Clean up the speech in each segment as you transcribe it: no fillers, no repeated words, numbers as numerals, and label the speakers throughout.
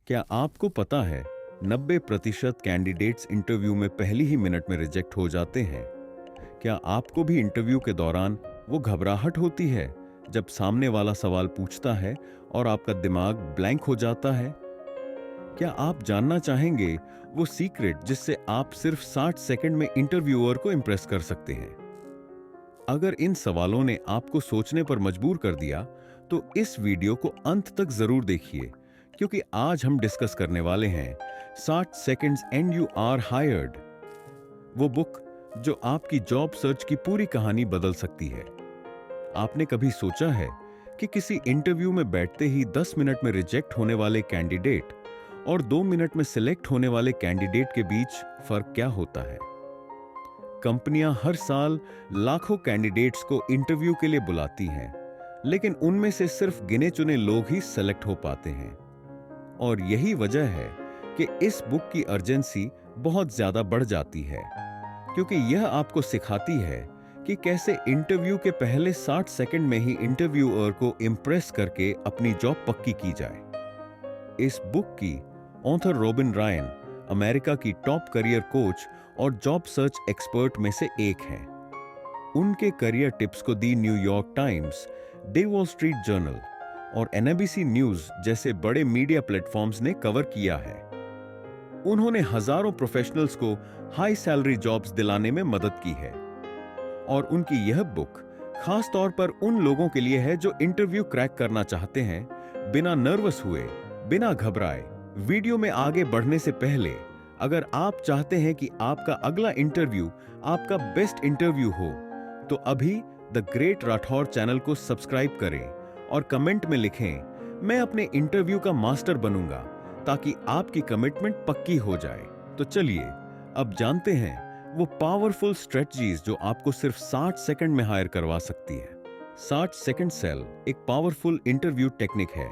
Speaker 1: क्या आपको पता है 90% कैंडिडेट्स इंटरव्यू में पहली ही मिनट में रिजेक्ट हो जाते हैं? क्या आपको भी इंटरव्यू के दौरान वो घबराहट होती है जब सामने वाला सवाल पूछता है और आपका दिमाग ब्लैंक हो जाता है? क्या आप जानना चाहेंगे वो सीक्रेट जिससे आप सिर्फ 60 सेकंड में इंटरव्यूअर को इंप्रेस कर सकते हैं? अगर इन सवालों ने आपको सोचने पर मजबूर कर दिया, तो इस वीडियो को अंत तक जरूर देखिए, क्योंकि आज हम डिस्कस करने वाले हैं 60 seconds and you are hired, वो बुक जो आपकी जॉब सर्च की पूरी कहानी बदल सकती है। आपने कभी सोचा है कि किसी इंटरव्यू में बैठते ही 10 मिनट में रिजेक्ट होने वाले कैंडिडेट और 2 मिनट में सिलेक्ट होने वाले कैंडिडेट के बीच फर्क क्या होता है? कंपनियां हर साल लाखों कैंडिडेट्स को इंटरव्यू के लिए बुलाती हैं, लेकिन उनमें से सिर्फ गिने चुने लोग ही सेलेक्ट हो पाते हैं। और यही वजह है कि इस बुक की अर्जेंसी बहुत ज्यादा बढ़ जाती है, क्योंकि यह आपको सिखाती है कि कैसे इंटरव्यू के पहले 60 सेकंड में ही इंटरव्यूअर को इंप्रेस करके अपनी जॉब पक्की की जाए। इस बुक की ऑथर रॉबिन रायन अमेरिका की टॉप करियर कोच और जॉब सर्च एक्सपर्ट में से एक हैं। उनके करियर टिप्स को दी New York times, the wall street journal और एनबीसी न्यूज जैसे बड़े मीडिया प्लेटफॉर्म्स ने कवर किया है। उन्होंने हजारों प्रोफेशनल्स को हाई सैलरी जॉब्स दिलाने में मदद की है। और उनकी यह बुक खास तौर पर उन लोगों के लिए है जो इंटरव्यू क्रैक करना चाहते हैं, बिना नर्वस हुए, बिना घबराए। वीडियो में आगे बढ़ने से पहले, अगर आप चाहते हैं कि आपका अगला इंटरव्यू आपका बेस्ट इंटरव्यू हो, तो अभी द ग्रेट राठौर चैनल को सब्सक्राइब करें और कमेंट में लिखें, मैं अपने इंटरव्यू का मास्टर बनूंगा, ताकि आपकी कमिटमेंट पक्की हो जाए। तो चलिए अब जानते हैं वो पावरफुल स्ट्रेटजीज जो आपको सिर्फ 60 सेकंड में हायर करवा सकती है। 60 सेकंड सेल एक पावरफुल इंटरव्यू टेक्निक है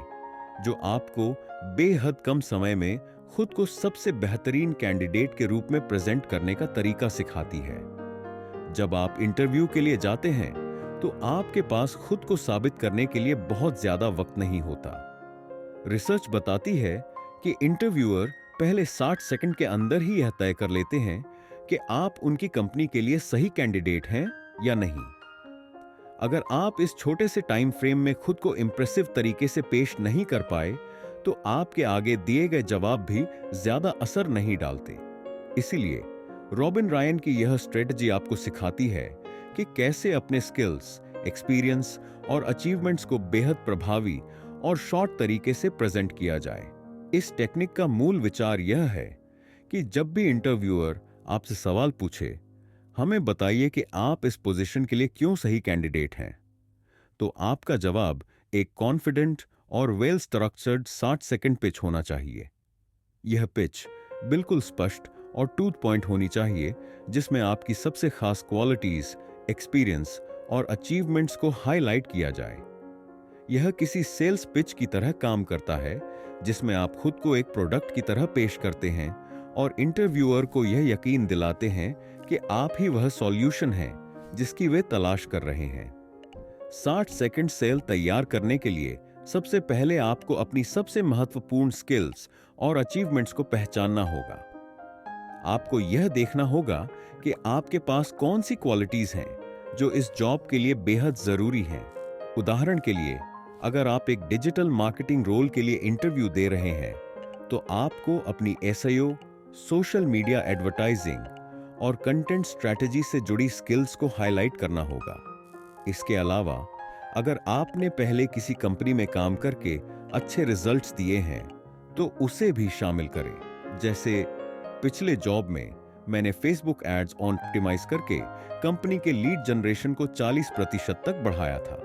Speaker 1: जो आपको बेहद कम समय में खुद को सबसे बेहतरीन कैंडिडेट के रूप में प्रेजेंट करने का तरीका सिखाती है। जब आप इंटरव्यू के लिए जाते हैं, तो आपके पास खुद को साबित करने के लिए बहुत ज्यादा वक्त नहीं होता। रिसर्च बताती है कि इंटरव्यूअर पहले 60 सेकंड के अंदर ही यह तय कर लेते हैं कि आप उनकी कंपनी के लिए सही कैंडिडेट हैं या नहीं। अगर आप इस छोटे से टाइम फ्रेम में खुद को इंप्रेसिव तरीके से पेश नहीं कर पाए, तो आपके आगे दिए गए जवाब भी ज्यादा असर नहीं डालते। इसीलिए रॉबिन रायन की यह स्ट्रेटजी आपको सिखाती है कि कैसे अपने स्किल्स, एक्सपीरियंस और अचीवमेंट्स को बेहद प्रभावी और शॉर्ट तरीके से प्रेजेंट किया जाए। इस टेक्निक का मूल विचार यह है कि जब भी इंटरव्यूअर आपसे सवाल पूछे, हमें बताइए कि आप इस पोजीशन के लिए क्यों सही कैंडिडेट हैं, तो आपका जवाब एक कॉन्फिडेंट और वेल स्ट्रक्चर्ड 60 सेकंड पिच होना चाहिए। यह पिच बिल्कुल स्पष्ट और टू द पॉइंट होनी चाहिए, जिसमें आपकी सबसे खास क्वालिटीज, एक्सपीरियंस और अचीवमेंट्स को हाईलाइट किया जाए। यह किसी सेल्स पिच की तरह काम करता है, जिसमें आप खुद को एक प्रोडक्ट की तरह पेश करते हैं और इंटरव्यूअर को यह यकीन दिलाते हैं कि आप ही वह सॉल्यूशन हैं जिसकी वे तलाश कर रहे हैं। 60 सेकंड सेल तैयार करने के लिए सबसे पहले आपको अपनी सबसे महत्वपूर्ण स्किल्स और अचीवमेंट्स को पहचानना होगा। आपको यह देखना होगा कि आपके पास कौन सी क्वालिटीज हैं जो इस जॉब के लिए बेहद जरूरी हैं। उदाहरण के लिए, अगर आप एक डिजिटल मार्केटिंग रोल के लिए इंटरव्यू दे रहे हैं, तो आपको अपनी एसईओ, सोशल मीडिया एडवर्टाइजिंग और कंटेंट स्ट्रैटेजी से जुड़ी स्किल्स को हाईलाइट करना होगा। इसके अलावा, अगर आपने पहले किसी कंपनी में काम करके अच्छे रिजल्ट्स दिए हैं, तो उसे भी शामिल करें। जैसे पिछले जॉब में मैंने फेसबुक एड्स ऑप्टिमाइज करके कंपनी के लीड जनरेशन को 40% तक बढ़ाया था।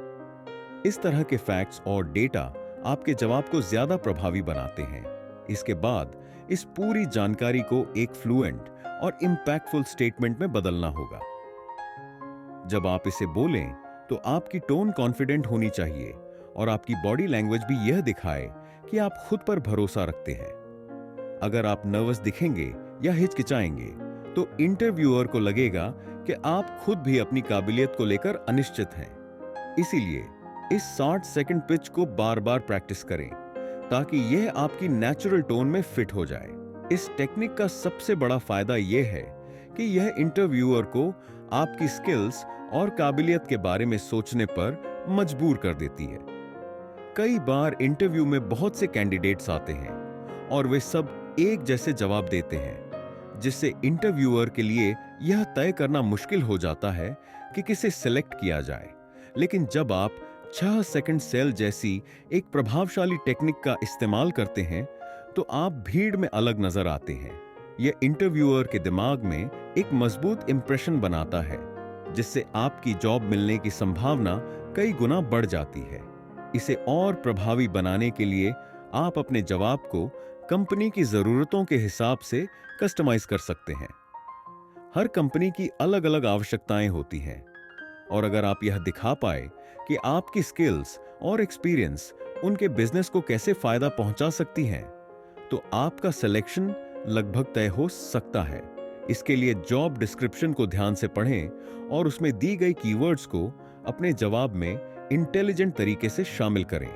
Speaker 1: इस तरह के फैक्ट्स और डेटा आपके जवाब को ज्यादा प्रभावी बनाते हैं। इसके बाद इस पूरी जानकारी को एक फ्लुएंट और इंपैक्टफुल स्टेटमेंट में बदलना होगा। जब आप इसे बोलें, तो आपकी टोन कॉन्फिडेंट होनी चाहिए और आपकी बॉडी लैंग्वेज भी यह दिखाए कि आप खुद पर भरोसा रखते हैं। अगर आप नर्वस दिखेंगे या हिचकिचाएंगे, तो इंटरव्यूअर को लगेगा कि आप खुद भी अपनी काबिलियत को लेकर अनिश्चित हैं। इसीलिए इस 60 सेकंड पिच को बार बार प्रैक्टिस करें, ताकि यह आपकी नेचुरल टोन में फिट हो जाए। इस टेक्निक का सबसे बड़ा फायदा यह है कि यह इंटरव्यूअर को आपकी स्किल्स और काबिलियत के बारे में सोचने पर मजबूर कर देती है। कई बार इंटरव्यू में बहुत से कैंडिडेट्स आते हैं और वे सब एक जैसे जवाब देते हैं, जिससे इंटरव्यूअर के लिए यह तय करना मुश्किल हो जाता है कि किसे सिलेक्ट किया जाए। लेकिन जब आप 6 सेकंड सेल जैसी एक प्रभावशाली टेक्निक का इस्तेमाल करते हैं, तो आप भीड़ में अलग नजर आते हैं। यह इंटरव्यूअर के दिमाग में एक मजबूत इंप्रेशन बनाता है, जिससे आपकी जॉब मिलने की संभावना कई गुना बढ़ जाती है। इसे और प्रभावी बनाने के लिए आप अपने जवाब को कंपनी की जरूरतों के हिसाब से कस्टमाइज कर सकते हैं। हर कंपनी की अलग अलग आवश्यकताएं होती हैं, और अगर आप यह दिखा पाए कि आपकी स्किल्स और एक्सपीरियंस उनके बिजनेस को कैसे फायदा पहुंचा सकती हैं, तो आपका सिलेक्शन लगभग तय हो सकता है। इसके लिए जॉब डिस्क्रिप्शन को ध्यान से पढ़ें और उसमें दी गई कीवर्ड्स को अपने जवाब में इंटेलिजेंट तरीके से शामिल करें।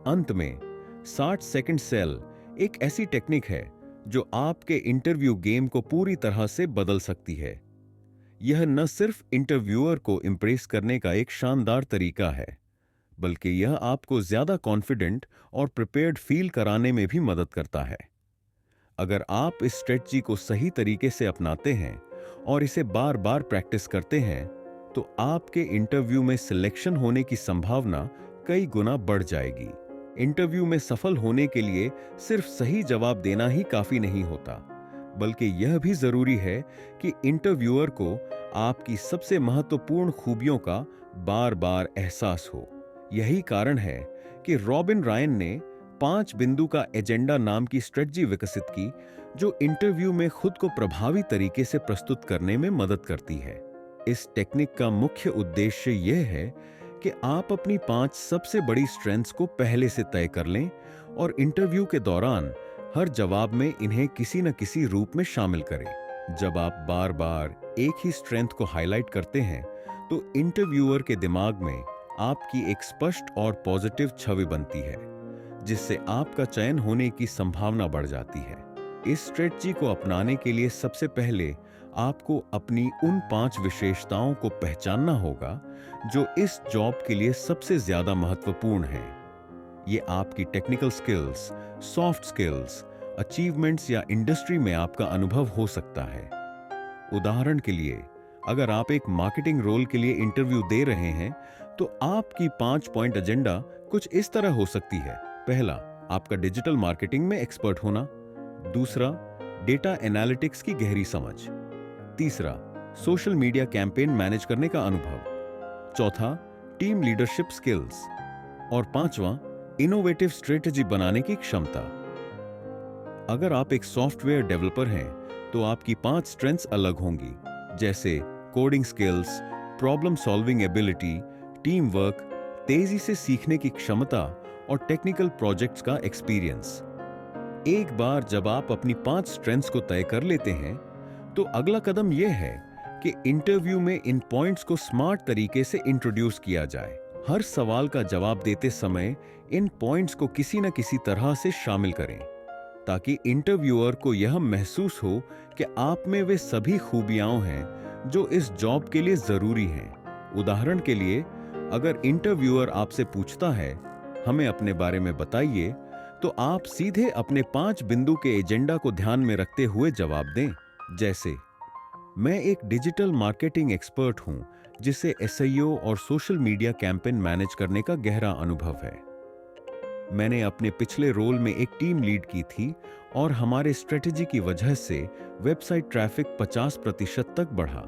Speaker 1: अंत में 60 सेकंड सेल एक ऐसी टेक्निक है जो आपके इंटरव्यू गेम को पूरी तरह से बदल सकती है। यह न सिर्फ इंटरव्यूअर को इंप्रेस करने का एक शानदार तरीका है, बल्कि यह आपको ज्यादा कॉन्फिडेंट और प्रिपेयर्ड फील कराने में भी मदद करता है। अगर आप इस स्ट्रेटजी को सही तरीके से अपनाते हैं और इसे बार बार प्रैक्टिस करते हैं, तो आपके इंटरव्यू में सिलेक्शन होने की संभावना कई गुना बढ़ जाएगी। इंटरव्यू में सफल होने के लिए सिर्फ सही जवाब देना ही काफी नहीं होता, बल्कि यह भी जरूरी है कि इंटरव्यूअर को आपकी सबसे महत्वपूर्ण खूबियों का बार बार एहसास हो। यही कारण है कि रॉबिन रायन ने 5 बिंदु का एजेंडा नाम की स्ट्रेटजी विकसित की, जो इंटरव्यू में खुद को प्रभावी तरीके से प्रस्तुत करने में मदद करती है। इस टेक्निक का मुख्य उद्देश्य यह है कि आप अपनी 5 सबसे बड़ी स्ट्रेंथ्स को पहले से तय कर लें और इंटरव्यू के दौरान हर जवाब में इन्हें किसी न किसी रूप में शामिल करें। जब आप बार बार एक ही स्ट्रेंथ को हाईलाइट करते हैं, तो इंटरव्यूअर के दिमाग में आपकी एक स्पष्ट और पॉजिटिव छवि बनती है, जिससे आपका चयन होने की संभावना बढ़ जाती है। इस स्ट्रेटजी को अपनाने के लिए सबसे पहले आपको अपनी उन 5 विशेषताओं को पहचानना होगा जो इस जॉब के लिए सबसे ज्यादा महत्वपूर्ण हैं। ये आपकी technical skills, soft skills, achievements या इंडस्ट्री में आपका अनुभव हो सकता है। उदाहरण के लिए, अगर आप एक मार्केटिंग रोल के लिए इंटरव्यू दे रहे हैं, तो आपकी 5 पॉइंट एजेंडा कुछ इस तरह हो सकती है। पहला, आपका डिजिटल मार्केटिंग में एक्सपर्ट होना। दूसरा, डेटा एनालिटिक्स की गहरी समझ। तीसरा, सोशल मीडिया कैंपेन मैनेज करने का अनुभव। चौथा, टीम लीडरशिप स्किल्स। और पांचवा, इनोवेटिव स्ट्रेटजी बनाने की क्षमता। अगर आप एक सॉफ्टवेयर डेवलपर हैं, तो आपकी 5 स्ट्रेंथ्स अलग होंगी, जैसे coding skills, problem solving ability, team work, तेजी से सीखने की क्षमता और टेक्निकल प्रोजेक्ट्स का एक्सपीरियंस। एक बार जब आप अपनी 5 स्ट्रेंथ्स को तय कर लेते हैं, तो अगला कदम यह है कि इंटरव्यू में इन पॉइंट्स को स्मार्ट तरीके से इंट्रोड्यूस किया जाए। हर सवाल का जवाब देते समय इन पॉइंट्स को किसी न किसी तरह से शामिल करें, ताकि इंटरव्यूअर को यह महसूस हो कि आप में वे सभी खूबियां हैं जो इस जॉब के लिए जरूरी हैं। उदाहरण के लिए, अगर इंटरव्यूअर आपसे पूछता है, हमें अपने बारे में बताइए, तो आप सीधे अपने 5 बिंदु के एजेंडा को ध्यान में रखते हुए जवाब दें, जैसे, मैं एक डिजिटल मार्केटिंग एक्सपर्ट हूं जिसे एसईओ और सोशल मीडिया कैंपेन मैनेज करने का गहरा अनुभव है। मैंने अपने पिछले रोल में एक टीम लीड की थी और हमारे स्ट्रेटजी की वजह से वेबसाइट ट्रैफिक 50% तक बढ़ा।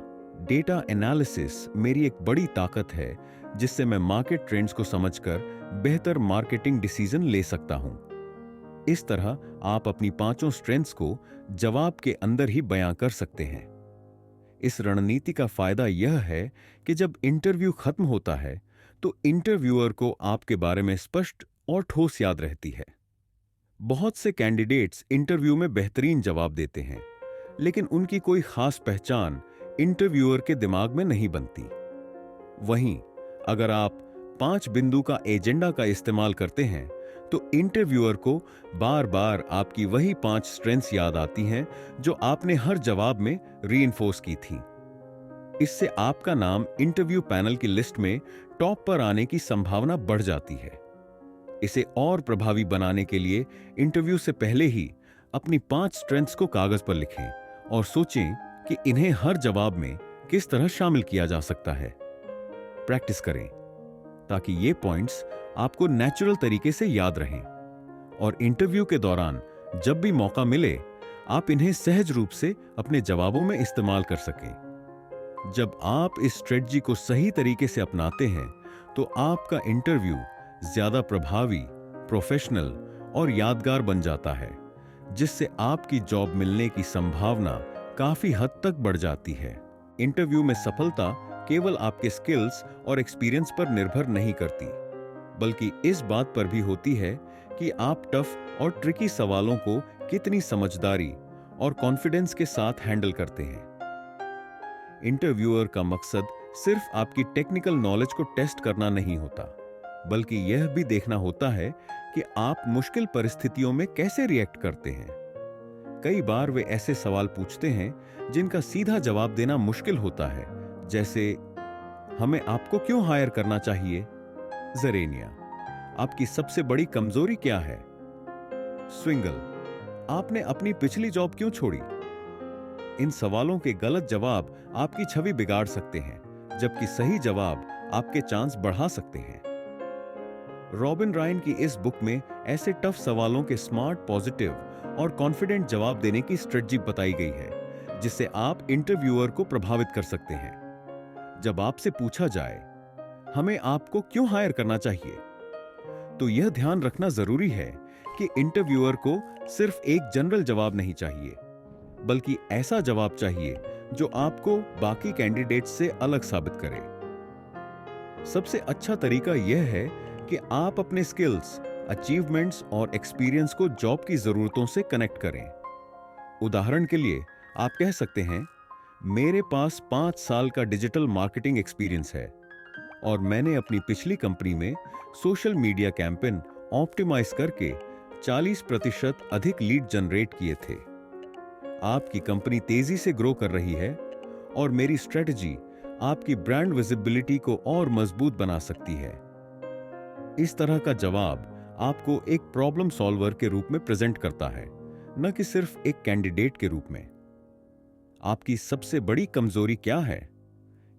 Speaker 1: डेटा एनालिसिस मेरी एक बड़ी ताकत है, जिससे मैं मार्केट ट्रेंड्स को समझकर बेहतर मार्केटिंग डिसीजन ले सकता हूं। इस तरह आप अपनी 5 स्ट्रेंथ्स को जवाब के अंदर ही बयां कर सकते हैं। इस रणनीति का फायदा यह है कि जब इंटरव्यू खत्म होता है, तो इंटरव्यूअर को आपके बारे में स्पष्ट और ठोस याद रहती है। बहुत से कैंडिडेट्स इंटरव्यू में बेहतरीन जवाब देते हैं, लेकिन उनकी कोई खास पहचान इंटरव्यूअर के दिमाग में नहीं बनती। वहीं अगर आप 5 बिंदु का एजेंडा का इस्तेमाल करते हैं, तो इंटरव्यूअर को बार बार आपकी वही 5 स्ट्रेंथ्स याद आती हैं जो आपने हर जवाब में रीइंफोर्स की थी। इससे आपका नाम इंटरव्यू पैनल की लिस्ट में टॉप पर आने की संभावना बढ़ जाती है। इसे और प्रभावी बनाने के लिए इंटरव्यू से पहले ही अपनी 5 स्ट्रेंथ्स को कागज पर लिखें और सोचें कि इन्हें हर जवाब में किस तरह शामिल किया जा सकता है। प्रैक्टिस करें ताकि ये पॉइंट्स आपको नेचुरल तरीके से याद रहें और इंटरव्यू के दौरान जब भी मौका मिले आप इन्हें सहज रूप से अपने जवाबों में इस्तेमाल कर सकें। जब आप इस स्ट्रेटजी को सही तरीके से अपनाते हैं तो आपका इंटरव्यू ज्यादा प्रभावी, प्रोफेशनल और यादगार बन जाता है, जिससे आपकी जॉब मिलने की संभावना काफी हद तक बढ़ जाती है। इंटरव्यू में सफलता केवल आपके स्किल्स और एक्सपीरियंस पर निर्भर नहीं करती, बल्कि इस बात पर भी होती है कि आप टफ और ट्रिकी सवालों को कितनी समझदारी और कॉन्फिडेंस के साथ हैंडल करते हैं। इंटरव्यूअर का मकसद सिर्फ आपकी टेक्निकल नॉलेज को टेस्ट करना नहीं होता, बल्कि यह भी देखना होता है कि आप मुश्किल परिस्थितियों में कैसे रिएक्ट करते हैं। कई बार वे ऐसे सवाल पूछते हैं जिनका सीधा जवाब देना मुश्किल होता है, जैसे हमें आपको क्यों हायर करना चाहिए? ज़रेनिया, आपकी सबसे बड़ी कमजोरी क्या है? स्विंगल, आपने अपनी पिछली जॉब क्यों छोड़ी? इन सवालों के गलत जवाब आपकी छवि बिगाड़ सकते हैं, जबकि सही जवाब आपके चांस बढ़ा सकते हैं। रॉबिन रायन की इस बुक में ऐसे टफ सवालों के स्मार्ट, पॉजिटिव और कॉन्फिडेंट जवाब देने की स्ट्रेटजी बताई गई है, जिससे आप इंटरव्यूअर को प्रभावित कर सकते हैं। जब आपसे पूछा जाए, हमें आपको क्यों हायर करना चाहिए, तो यह ध्यान रखना जरूरी है कि इंटरव्यूअर को सिर्फ एक जनरल जवाब नहीं चाहिए, बल्कि ऐसा जवाब चाहिए जो आपको बाकी कैंडिडेट्स से अलग साबित करे। सबसे अच्छा तरीका यह है कि आप अपने स्किल्स, अचीवमेंट्स और एक्सपीरियंस को जॉब की जरूरतों से कनेक्ट करें। उदाहरण के लिए आप कह सकते हैं, मेरे पास 5 साल का डिजिटल मार्केटिंग एक्सपीरियंस है और मैंने अपनी पिछली कंपनी में सोशल मीडिया कैंपेन ऑप्टिमाइज करके 40% अधिक लीड जनरेट किए थे। आपकी कंपनी तेजी से ग्रो कर रही है और मेरी स्ट्रेटजी आपकी ब्रांड विजिबिलिटी को और मजबूत बना सकती है। इस तरह का जवाब आपको एक प्रॉब्लम सॉल्वर के रूप में प्रेजेंट करता है, न कि सिर्फ एक कैंडिडेट के रूप में। आपकी सबसे बड़ी कमजोरी क्या है?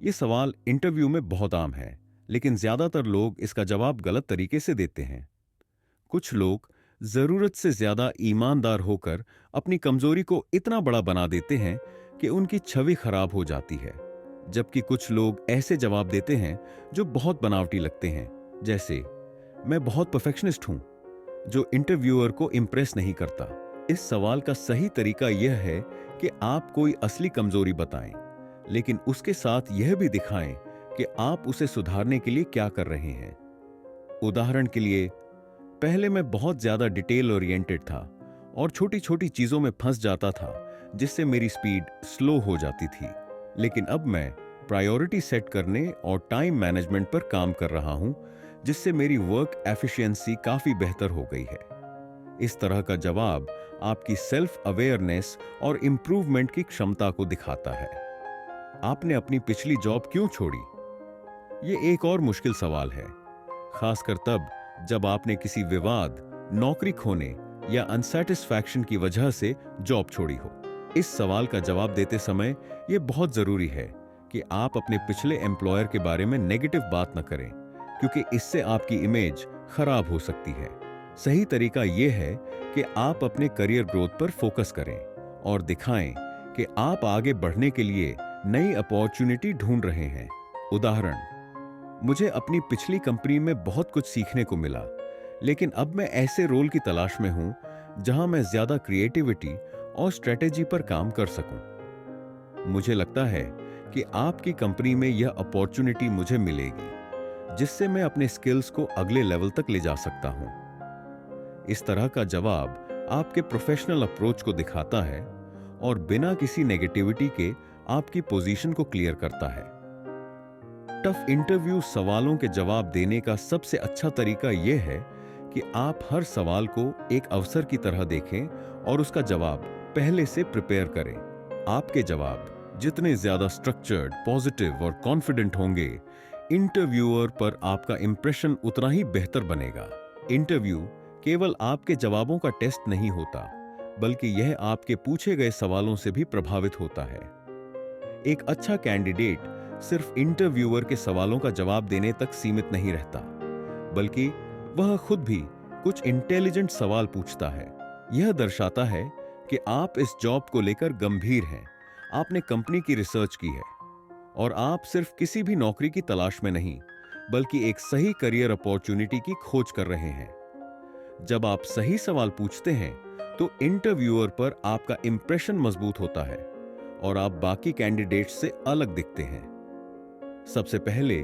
Speaker 1: यह सवाल इंटरव्यू में बहुत आम है, लेकिन ज्यादातर लोग इसका जवाब गलत तरीके से देते हैं। कुछ लोग जरूरत से ज्यादा ईमानदार होकर अपनी कमजोरी को इतना बड़ा बना देते हैं कि उनकी छवि खराब हो जाती है, जबकि कुछ लोग ऐसे जवाब देते हैं जो बहुत बनावटी लगते हैं, जैसे मैं बहुत परफेक्शनिस्ट हूं, जो इंटरव्यूअर को इंप्रेस नहीं करता। इस सवाल का सही तरीका यह है कि आप कोई असली कमजोरी बताएं, लेकिन उसके साथ यह भी दिखाएं कि आप उसे सुधारने के लिए क्या कर रहे हैं। उदाहरण के लिए, पहले मैं बहुत ज्यादा डिटेल ओरिएंटेड था और छोटी छोटी चीजों में फंस जाता था, जिससे मेरी स्पीड स्लो हो जाती थी, लेकिन अब मैं प्रायोरिटी सेट करने और टाइम मैनेजमेंट पर काम कर रहा हूं, जिससे मेरी वर्क एफिशिएंसी काफी बेहतर हो गई है। इस तरह का जवाब आपकी सेल्फ अवेयरनेस और इंप्रूवमेंट की क्षमता को दिखाता है। आपने अपनी पिछली जॉब क्यों छोड़ी? यह एक और मुश्किल सवाल है, खासकर तब जब आपने किसी विवाद, नौकरी खोने या अनसैटिस्फैक्शन की वजह से जॉब छोड़ी हो। इस सवाल का जवाब देते समय यह बहुत जरूरी है कि आप अपने पिछले एम्प्लॉयर के बारे में नेगेटिव बात न करें, क्योंकि इससे आपकी इमेज खराब हो सकती है। सही तरीका यह है कि आप अपने करियर ग्रोथ पर फोकस करें और दिखाएं कि आप आगे बढ़ने के लिए नई अपॉर्चुनिटी ढूंढ रहे हैं। उदाहरण, मुझे अपनी पिछली कंपनी में बहुत कुछ सीखने को मिला, लेकिन अब मैं ऐसे रोल की तलाश में हूं जहां मैं ज्यादा क्रिएटिविटी और स्ट्रेटेजी पर काम कर सकूं। मुझे लगता है कि आपकी कंपनी में यह अपॉर्चुनिटी मुझे मिलेगी, जिससे मैं अपने स्किल्स को अगले लेवल तक ले जा सकता हूं। इस तरह का जवाब आपके प्रोफेशनल अप्रोच को दिखाता है और बिना किसी नेगेटिविटी के आपकी पोजीशन को क्लियर करता है। टफ इंटरव्यू सवालों के जवाब देने का सबसे अच्छा तरीका यह है कि आप हर सवाल को एक अवसर की तरह देखें और उसका जवाब पहले से प्रिपेयर करें। आपके जवाब जितने ज्यादा स्ट्रक्चर्ड, पॉजिटिव और कॉन्फिडेंट होंगे, इंटरव्यूअर पर आपका इंप्रेशन उतना ही बेहतर बनेगा। इंटरव्यू केवल आपके जवाबों का टेस्ट नहीं होता, बल्कि यह आपके पूछे गए सवालों से भी प्रभावित होता है। एक अच्छा कैंडिडेट सिर्फ इंटरव्यूअर के सवालों का जवाब देने तक सीमित नहीं रहता, बल्कि वह खुद भी कुछ इंटेलिजेंट सवाल पूछता है। यह दर्शाता है कि आप इस जॉब को लेकर गंभीर हैं, आपने कंपनी की रिसर्च की है और आप सिर्फ किसी भी नौकरी की तलाश में नहीं, बल्कि एक सही करियर अपॉर्चुनिटी की खोज कर रहे हैं। जब आप सही सवाल पूछते हैं तो इंटरव्यूअर पर आपका इंप्रेशन मजबूत होता है और आप बाकी कैंडिडेट्स से अलग दिखते हैं। सबसे पहले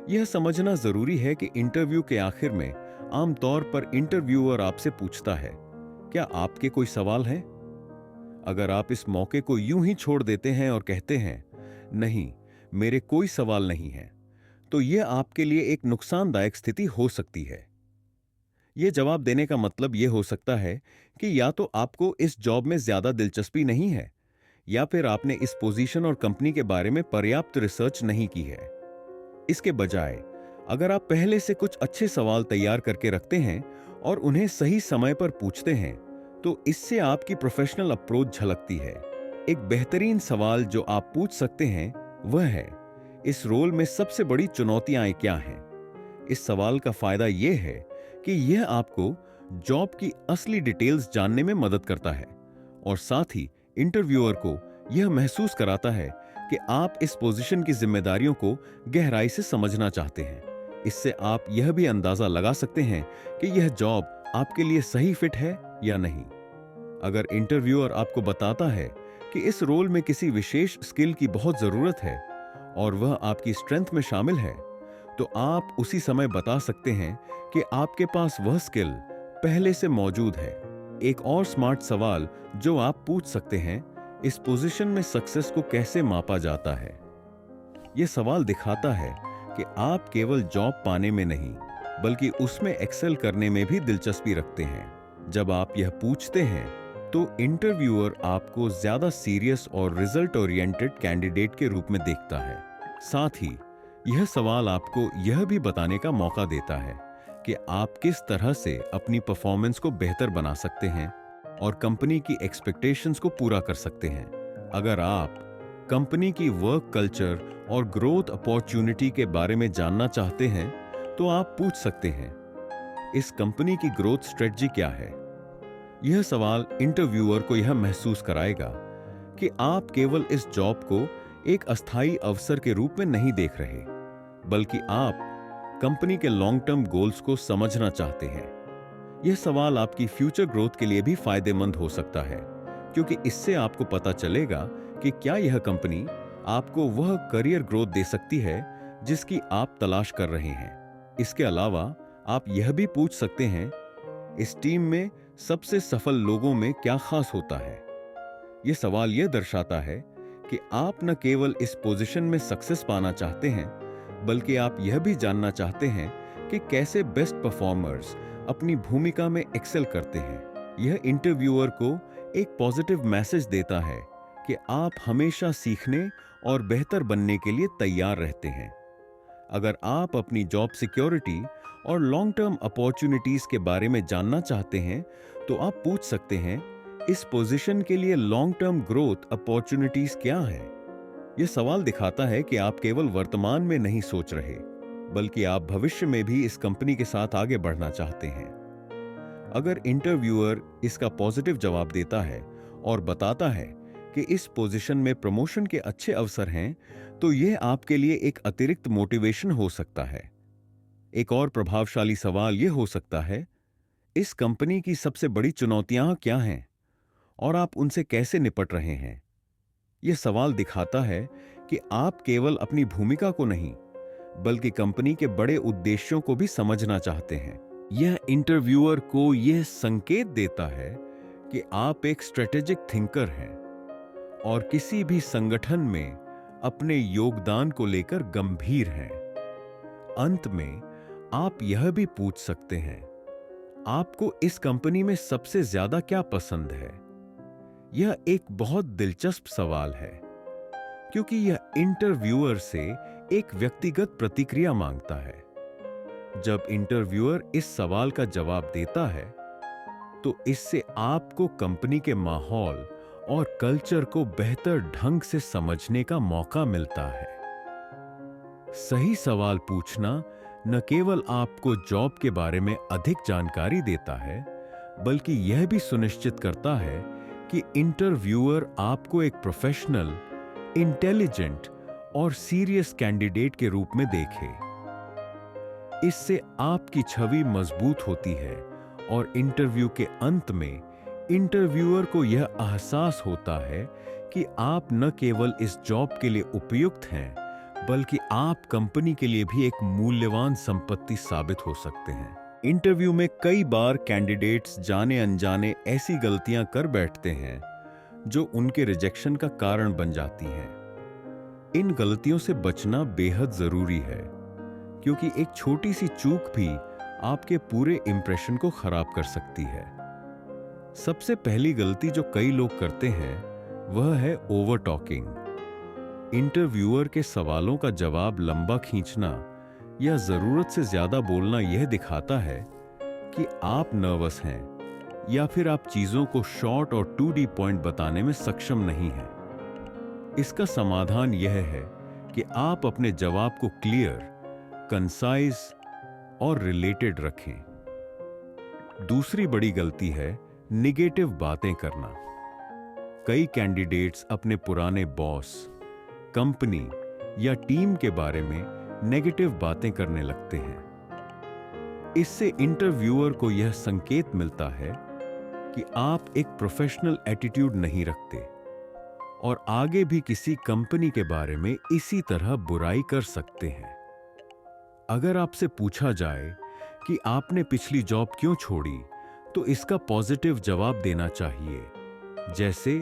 Speaker 1: यह समझना जरूरी है कि इंटरव्यू के आखिर में आमतौर पर इंटरव्यूअर आपसे पूछता है, क्या आपके कोई सवाल हैं? अगर आप इस मौके को यूं ही छोड़ देते हैं और कहते हैं, नहीं, मेरे कोई सवाल नहीं है, तो यह आपके लिए एक नुकसानदायक स्थिति हो सकती है। यह जवाब देने का मतलब यह हो सकता है कि या तो आपको इस जॉब में ज्यादा दिलचस्पी नहीं है, या फिर आपने इस पोजीशन और कंपनी के बारे में पर्याप्त रिसर्च नहीं की है। इसके बजाय अगर आप पहले से कुछ अच्छे सवाल तैयार करके रखते हैं और उन्हें सही समय पर पूछते हैं, तो इससे आपकी प्रोफेशनल अप्रोच झलकती है। एक बेहतरीन सवाल जो आप पूछ सकते हैं वह है, इस रोल में सबसे बड़ी चुनौतियां क्या हैं? इस सवाल का फायदा यह है कि यह आपको जॉब की असली डिटेल्स जानने में मदद करता है और साथ ही इंटरव्यूअर को यह महसूस कराता है कि आप इस पोजीशन की जिम्मेदारियों को गहराई से समझना चाहते हैं। इससे आप यह भी अंदाजा लगा सकते हैं कि यह जॉब आपके लिए सही फिट है या नहीं। अगर इंटरव्यूअर आपको बताता है कि इस रोल में किसी विशेष स्किल की बहुत जरूरत है और वह आपकी स्ट्रेंथ में शामिल है, तो आप उसी समय बता सकते हैं कि आपके पास वह स्किल पहले से मौजूद है। एक और स्मार्ट सवाल जो आप पूछ सकते हैं, इस पोजीशन में सक्सेस को कैसे मापा जाता है? यह सवाल दिखाता है कि आप केवल जॉब पाने में नहीं, बल्कि उसमें एक्सेल करने में भी दिलचस्पी रखते हैं। जब आप यह पूछते हैं तो इंटरव्यूअर आपको ज्यादा सीरियस और रिजल्ट ओरिएंटेड कैंडिडेट के रूप में देखता है। साथ ही यह सवाल आपको यह भी बताने का मौका देता है कि आप किस तरह से अपनी परफॉर्मेंस को बेहतर बना सकते हैं और कंपनी की एक्सपेक्टेशंस को पूरा कर सकते हैं। अगर आप कंपनी की वर्क कल्चर और ग्रोथ अपॉर्चुनिटी के बारे में जानना चाहते हैं, तो आप पूछ सकते हैं, इस कंपनी की ग्रोथ स्ट्रेटजी क्या है? यह सवाल इंटरव्यूअर को यह महसूस कराएगा कि आप केवल इस जॉब को एक अस्थायी अवसर के रूप में नहीं देख रहे, बल्कि आप कंपनी के लॉन्ग टर्म गोल्स को समझना चाहते हैं। यह सवाल आपकी फ्यूचर ग्रोथ के लिए भी फायदेमंद हो सकता है, क्योंकि इससे आपको पता चलेगा कि क्या यह कंपनी आपको वह करियर ग्रोथ दे सकती है जिसकी आप तलाश कर रहे हैं। इसके अलावा आप यह भी पूछ सकते हैं, इस टीम में सबसे सफल लोगों में क्या खास होता है? यह सवाल यह दर्शाता है कि आप न केवल इस पोजीशन में सक्सेस पाना चाहते हैं, बल्कि आप यह भी जानना चाहते हैं कि कैसे बेस्ट परफॉर्मर्स अपनी भूमिका में एक्सेल करते हैं। यह इंटरव्यूअर को एक पॉजिटिव मैसेज देता है कि आप हमेशा सीखने और बेहतर बनने के लिए तैयार रहते हैं। अगर आप अपनी जॉब सिक्योरिटी और लॉन्ग टर्म अपॉर्चुनिटीज के बारे में जानना चाहते हैं, तो आप पूछ सकते हैं, इस पोजीशन के लिए लॉन्ग टर्म ग्रोथ अपॉर्चुनिटीज क्या है? यह सवाल दिखाता है कि आप केवल वर्तमान में नहीं सोच रहे, बल्कि आप भविष्य में भी इस कंपनी के साथ आगे बढ़ना चाहते हैं। अगर इंटरव्यूअर इसका पॉजिटिव जवाब देता है और बताता है कि इस पोजीशन में प्रमोशन के अच्छे अवसर हैं, तो यह आपके लिए एक अतिरिक्त मोटिवेशन हो सकता है। एक और प्रभावशाली सवाल यह हो सकता है, इस कंपनी की सबसे बड़ी चुनौतियां क्या हैं और आप उनसे कैसे निपट रहे हैं? यह सवाल दिखाता है कि आप केवल अपनी भूमिका को नहीं, बल्कि कंपनी के बड़े उद्देश्यों को भी समझना चाहते हैं। यह इंटरव्यूअर को यह संकेत देता है कि आप एक स्ट्रेटेजिक थिंकर हैं और किसी भी संगठन में अपने योगदान को लेकर गंभीर हैं। अंत में आप यह भी पूछ सकते हैं, आपको इस कंपनी में सबसे ज्यादा क्या पसंद है? यह एक बहुत दिलचस्प सवाल है, क्योंकि यह इंटरव्यूअर से एक व्यक्तिगत प्रतिक्रिया मांगता है। जब इंटरव्यूअर इस सवाल का जवाब देता है, तो इससे आपको कंपनी के माहौल और कल्चर को बेहतर ढंग से समझने का मौका मिलता है। सही सवाल पूछना न केवल आपको जॉब के बारे में अधिक जानकारी देता है, बल्कि यह भी सुनिश्चित करता है कि इंटरव्यूअर आपको एक प्रोफेशनल, इंटेलिजेंट और सीरियस कैंडिडेट के रूप में देखे। इससे आपकी छवि मजबूत होती है और इंटरव्यू के अंत में इंटरव्यूअर को यह एहसास होता है कि आप न केवल इस जॉब के लिए उपयुक्त हैं, बल्कि आप कंपनी के लिए भी एक मूल्यवान संपत्ति साबित हो सकते हैं। इंटरव्यू में कई बार कैंडिडेट्स जाने अनजाने ऐसी गलतियां कर बैठते हैं जो उनके रिजेक्शन का कारण बन जाती हैं। इन गलतियों से बचना बेहद जरूरी है, क्योंकि एक छोटी सी चूक भी आपके पूरे इंप्रेशन को खराब कर सकती है। सबसे पहली गलती जो कई लोग करते हैं वह है ओवर टॉकिंग। इंटरव्यूअर के सवालों का जवाब लंबा खींचना या जरूरत से ज्यादा बोलना यह दिखाता है कि आप नर्वस हैं या फिर आप चीजों को शॉर्ट और 2D पॉइंट बताने में सक्षम नहीं हैं। इसका समाधान यह है कि आप अपने जवाब को क्लियर, कंसाइज और रिलेटेड रखें। दूसरी बड़ी गलती है निगेटिव बातें करना। कई कैंडिडेट्स अपने पुराने बॉस, कंपनी या टीम के बारे में नेगेटिव बातें करने लगते हैं। इससे इंटरव्यूअर को यह संकेत मिलता है कि आप एक प्रोफेशनल एटीट्यूड नहीं रखते और आगे भी किसी कंपनी के बारे में इसी तरह बुराई कर सकते हैं। अगर आपसे पूछा जाए कि आपने पिछली जॉब क्यों छोड़ी, तो इसका पॉजिटिव जवाब देना चाहिए, जैसे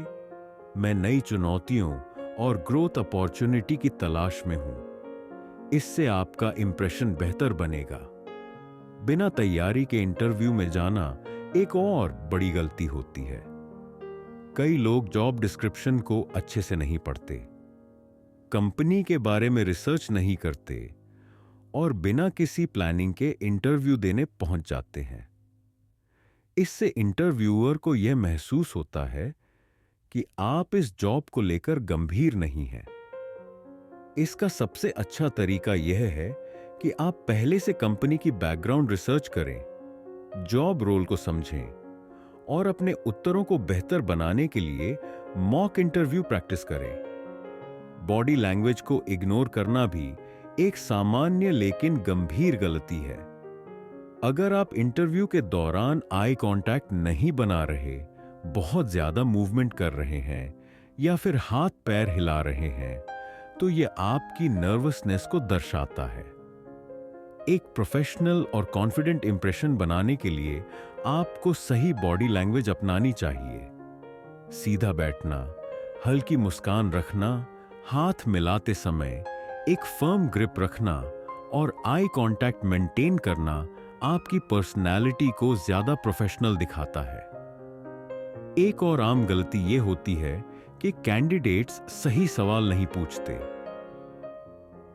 Speaker 1: मैं नई चुनौतियों और ग्रोथ अपॉर्चुनिटी की तलाश में हूं। इससे आपका इंप्रेशन बेहतर बनेगा। बिना तैयारी के इंटरव्यू में जाना एक और बड़ी गलती होती है। कई लोग जॉब डिस्क्रिप्शन को अच्छे से नहीं पढ़ते, कंपनी के बारे में रिसर्च नहीं करते और बिना किसी प्लानिंग के इंटरव्यू देने पहुंच जाते हैं। इससे इंटरव्यूअर को यह महसूस होता है कि आप इस जॉब को लेकर गंभीर नहीं हैं। इसका सबसे अच्छा तरीका यह है कि आप पहले से कंपनी की बैकग्राउंड रिसर्च करें, जॉब रोल को समझें और अपने उत्तरों को बेहतर बनाने के लिए मॉक इंटरव्यू प्रैक्टिस करें। बॉडी लैंग्वेज को इग्नोर करना भी एक सामान्य लेकिन गंभीर गलती है। अगर आप इंटरव्यू के दौरान आई कांटेक्ट नहीं बना रहे, बहुत ज्यादा मूवमेंट कर रहे हैं या फिर हाथ पैर हिला रहे हैं, तो यह आपकी नर्वसनेस को दर्शाता है। एक प्रोफेशनल और कॉन्फिडेंट इंप्रेशन बनाने के लिए आपको सही बॉडी लैंग्वेज अपनानी चाहिए। सीधा बैठना, हल्की मुस्कान रखना, हाथ मिलाते समय एक फर्म ग्रिप रखना और आई कांटेक्ट मेंटेन करना आपकी पर्सनैलिटी को ज्यादा प्रोफेशनल दिखाता है। एक और आम गलती यह होती है कि कैंडिडेट्स सही सवाल नहीं पूछते।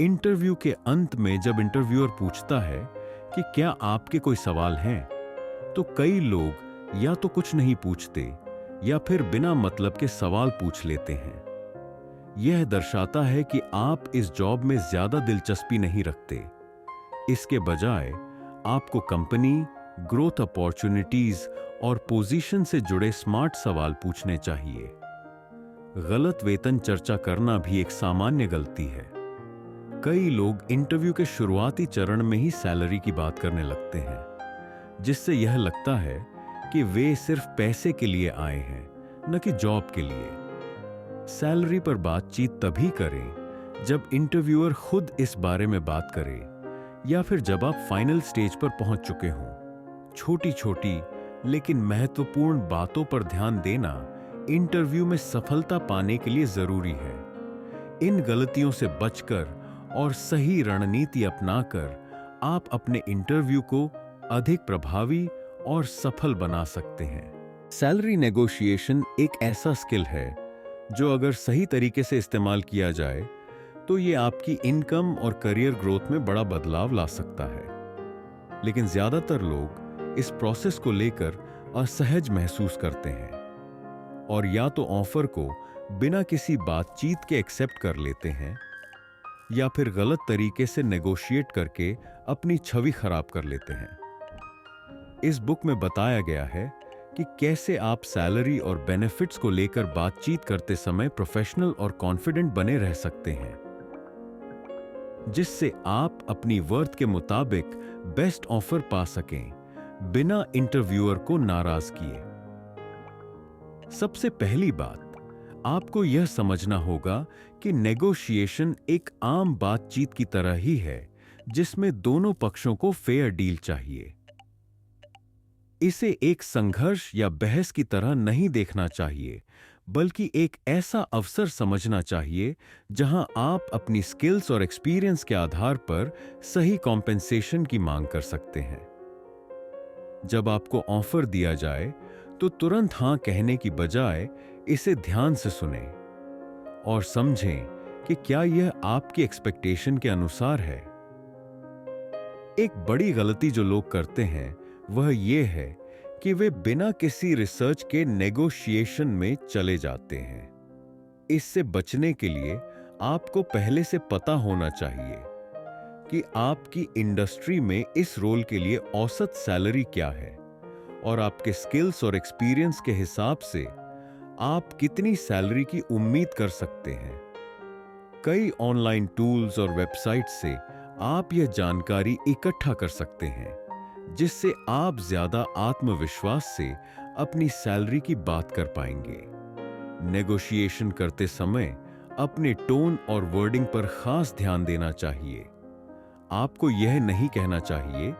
Speaker 1: इंटरव्यू के अंत में जब इंटरव्यूअर पूछता है कि क्या आपके कोई सवाल हैं, तो कई लोग या तो कुछ नहीं पूछते या फिर बिना मतलब के सवाल पूछ लेते हैं। यह दर्शाता है कि आप इस जॉब में ज्यादा दिलचस्पी नहीं रखते। इसके बजाय आपको कंपनी, ग्रोथ अपॉर्चुनिटीज और पोजीशन से जुड़े स्मार्ट सवाल पूछने चाहिए। गलत वेतन चर्चा करना भी एक सामान्य गलती है। कई लोग इंटरव्यू के शुरुआती चरण में ही सैलरी की बात करने लगते हैं, जिससे यह लगता है कि वे सिर्फ पैसे के लिए आए हैं, न कि जॉब के लिए। सैलरी पर बातचीत तभी करें जब इंटरव्यूअर खुद इस बारे में बात करे या फिर जब आप फाइनल स्टेज पर पहुंच चुके हों। छोटी छोटी लेकिन महत्वपूर्ण बातों पर ध्यान देना इंटरव्यू में सफलता पाने के लिए जरूरी है। इन गलतियों से बचकर और सही रणनीति अपनाकर आप अपने इंटरव्यू को अधिक प्रभावी और सफल बना सकते हैं। सैलरी नेगोशिएशन एक ऐसा स्किल है जो अगर सही तरीके से इस्तेमाल किया जाए तो ये आपकी इनकम और करियर ग्रोथ में बड़ा बदलाव ला सकता है। लेकिन ज्यादातर लोग इस प्रोसेस को लेकर असहज महसूस करते हैं और या तो ऑफर को बिना किसी बातचीत के एक्सेप्ट कर लेते हैं या फिर गलत तरीके से नेगोशिएट करके अपनी छवि खराब कर लेते हैं। इस बुक में बताया गया है कि कैसे आप सैलरी और बेनिफिट्स को लेकर बातचीत करते समय प्रोफेशनल और कॉन्फिडेंट बने रह सकते हैं, जिससे आप अपनी वर्थ के मुताबिक बेस्ट ऑफर पा सकें बिना इंटरव्यूअर को नाराज किए। सबसे पहली बात, आपको यह समझना होगा कि नेगोशिएशन एक आम बातचीत की तरह ही है जिसमें दोनों पक्षों को फेयर डील चाहिए। इसे एक संघर्ष या बहस की तरह नहीं देखना चाहिए, बल्कि एक ऐसा अवसर समझना चाहिए जहां आप अपनी स्किल्स और एक्सपीरियंस के आधार पर सही कॉम्पेंसेशन की मांग कर सकते हैं। जब आपको ऑफर दिया जाए तो तुरंत हां कहने की बजाय इसे ध्यान से सुनें और समझें कि क्या यह आपकी एक्सपेक्टेशन के अनुसार है। एक बड़ी गलती जो लोग करते हैं वह यह है कि वे बिना किसी रिसर्च के नेगोशिएशन में चले जाते हैं। इससे बचने के लिए आपको पहले से पता होना चाहिए कि आपकी इंडस्ट्री में इस रोल के लिए औसत सैलरी क्या है और आपके स्किल्स और एक्सपीरियंस के हिसाब से आप कितनी सैलरी की उम्मीद कर सकते हैं। कई ऑनलाइन टूल्स और वेबसाइट से आप यह जानकारी इकट्ठा कर सकते हैं, जिससे आप ज्यादा आत्मविश्वास से अपनी सैलरी की बात कर पाएंगे। नेगोशिएशन करते समय अपने टोन और वर्डिंग पर खास ध्यान देना चाहिए। आपको यह नहीं कहना चाहिए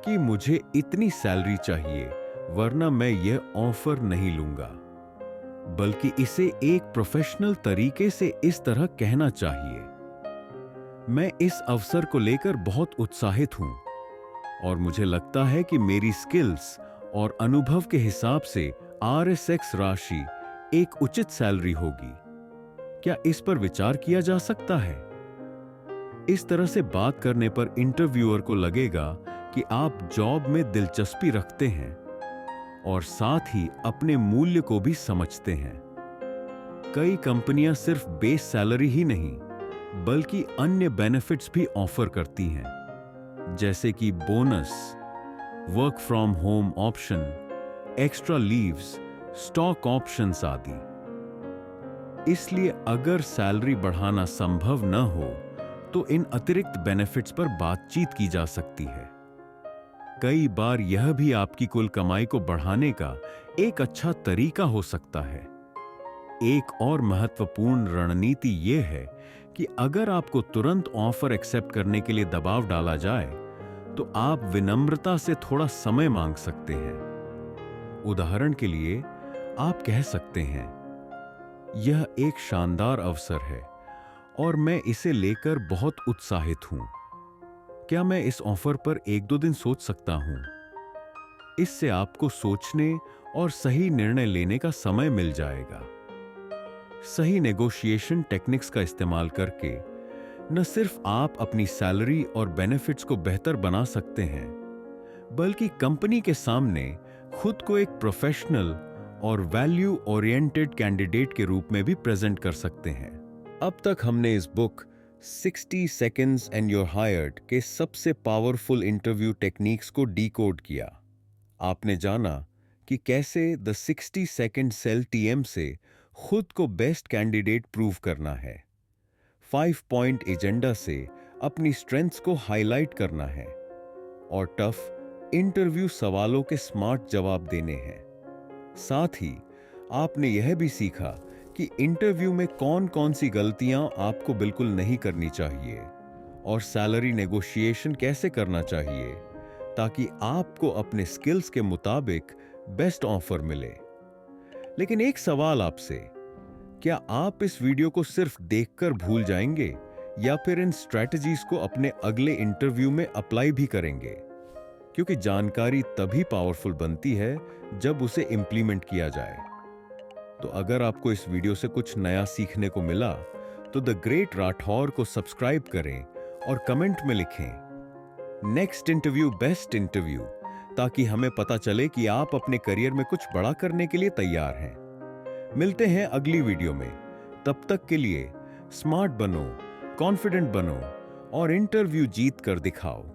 Speaker 1: कि मुझे इतनी सैलरी चाहिए वरना मैं यह ऑफर नहीं लूंगा, बल्कि इसे एक प्रोफेशनल तरीके से इस तरह कहना चाहिए, मैं इस अवसर को लेकर बहुत उत्साहित हूं और मुझे लगता है कि मेरी स्किल्स और अनुभव के हिसाब से RSX राशि एक उचित सैलरी होगी। क्या इस पर विचार किया जा सकता है? इस तरह से बात करने पर इंटरव्यूअर को लगेगा कि आप जॉब में दिलचस्पी रखते हैं और साथ ही अपने मूल्य को भी समझते हैं। कई कंपनियां सिर्फ बेस सैलरी ही नहीं, बल्कि अन्य बेनिफिट्स भी ऑफर करती हैं, जैसे कि bonus, work from home option, extra leaves, stock options आदि। इसलिए अगर सैलरी बढ़ाना संभव न हो तो इन अतिरिक्त बेनिफिट्स पर बातचीत की जा सकती है। कई बार यह भी आपकी कुल कमाई को बढ़ाने का एक अच्छा तरीका हो सकता है। एक और महत्वपूर्ण रणनीति यह है कि अगर आपको तुरंत ऑफर एक्सेप्ट करने के लिए दबाव डाला जाए तो आप विनम्रता से थोड़ा समय मांग सकते हैं। उदाहरण के लिए आप कह सकते हैं, यह एक शानदार अवसर है और मैं इसे लेकर बहुत उत्साहित हूं। क्या मैं इस ऑफर पर 1-2 दिन सोच सकता हूं? इससे आपको सोचने और सही निर्णय लेने का समय मिल जाएगा। सही नेगोशिएशन टेक्निक्स का इस्तेमाल करके न सिर्फ आप अपनी सैलरी और बेनिफिट्स को बेहतर बना सकते हैं, बल्कि कंपनी के सामने खुद को एक प्रोफेशनल और वैल्यू ओरिएंटेड कैंडिडेट के रूप में भी प्रेजेंट कर सकते हैं। अब तक हमने इस book 60 seconds and you're hired के सबसे पावरफुल इंटरव्यू टेक्निक्स को डीकोड किया। आपने जाना कि कैसे द 60 सेकंड सेल TM से खुद को बेस्ट कैंडिडेट प्रूव करना है, 5 पॉइंट एजेंडा से अपनी स्ट्रेंथ्स को हाईलाइट करना है और टफ इंटरव्यू सवालों के स्मार्ट जवाब देने हैं। साथ ही आपने यह भी सीखा कि इंटरव्यू में कौन कौन सी गलतियां आपको बिल्कुल नहीं करनी चाहिए और सैलरी नेगोशिएशन कैसे करना चाहिए ताकि आपको अपने स्किल्स के मुताबिक बेस्ट ऑफर मिले। लेकिन एक सवाल आपसे, क्या आप इस वीडियो को सिर्फ देखकर भूल जाएंगे या फिर इन स्ट्रैटेजीज को अपने अगले इंटरव्यू में अप्लाई भी करेंगे? क्योंकि जानकारी तभी पावरफुल बनती है जब उसे इंप्लीमेंट किया जाए। तो अगर आपको इस वीडियो से कुछ नया सीखने को मिला तो द ग्रेट राठौर को सब्सक्राइब करें और कमेंट में लिखें नेक्स्ट इंटरव्यू बेस्ट इंटरव्यू, ताकि हमें पता चले कि आप अपने करियर में कुछ बड़ा करने के लिए तैयार हैं। मिलते हैं अगली वीडियो में। तब तक के लिए स्मार्ट बनो, कॉन्फिडेंट बनो और इंटरव्यू जीत कर दिखाओ।